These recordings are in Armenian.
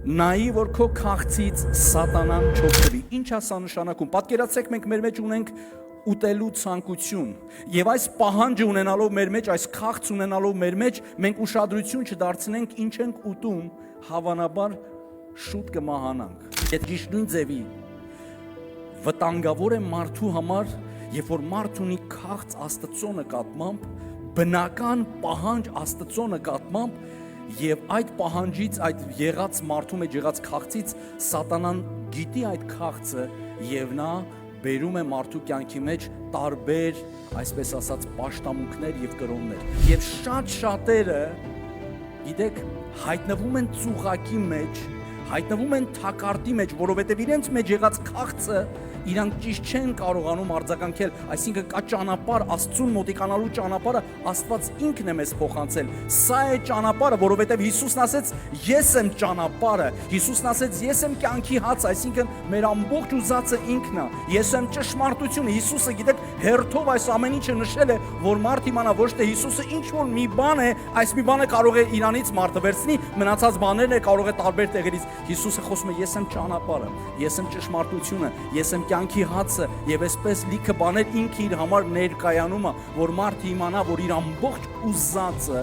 նայի որ քո քաղցից սատանան չօգտվի։ Ինչ է սա նշանակում։ Պատկերացրեք մենք մեր մեջ ունենք ուտելու ցանկություն եւ այս պահանջը ունենալով մեր մեջ, այս քաղց ունենալով մեր մեջ, մենք ուշադրություն չդարձնենք ինչ ենք ուտում, հավանաբար շուտ կմահանանք։ Այդ ճիշտ նույն ձևի վտանգավոր է մարդու համար, երբ որ մարդ ունի քաղց Աստծո նկատմամբ, բնական պահանջ Աստծո նկատմամբ եւ այդ պահանջից, այդ եղած մարդու մեջ եղած քաղցից սատանան գիտի այդ քաղցը եւ նա բերում է մարդու կյանքի մեջ տարբեր, այսպես ասած, պաշտամունքներ եւ կրոններ։ Եվ շատ շատերը, գիտեք, հայտնվում են ծուղակի մեջ, հայտնվում են թակարդի մեջ, որովհետեւ իրենց մեջ եղած քաղցը իրանք ճիշտ չեն կարողանում արձագանքել, այսինքն կա ճանապարհ, Աստծուն մոտիկանալու ճանապարհը Աստված ինքն է մեզ փոխանցել։ Սա է ճանապարհը, որովհետև Հիսուսն ասեց. «Ես եմ ճանապարհը»։ Հիսուսն ասեց. «Ես եմ կյանքի հացը», այսինքն մեր ամբողջ ուզածը ինքն է։ Ես եմ ճշմարտությունը։ Հիսուսը, գիտեք, հերթով այս ամեն ինչը նշել է, որ մարդ իմանա ոչ թե Հիսուսը ինչ որ մի բան է, այս մի բանը կարող է իրանից մարդը վերցնի, մնացած բաներն է կարող է տարբեր տեղերից։ Հիսուսը խոսում է. «Ես եմ ճանապարհը, ես եմ ճշմարտությունը, ես եմ կյանքի հացը», եւ այսպես լիքը բաներ ինքը իր համար ներկայանում է, որ մարդը իմանա, որ իր ամբողջ ուզածը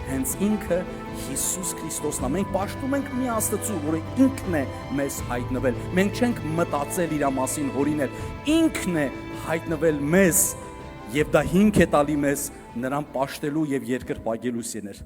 հենց ինքը Հիսուս Քրիստոսն է։ Մենք պաշտում ենք մի Աստծու, որը ինքն է մեզ հայտնվել։ Մենք չենք մտածել իր մասին հորինել։ Ինքն է հայտնվել մեզ եւ դա հիմք է տալի մեզ նրան պաշտելու եւ երկրպագելու սեներ։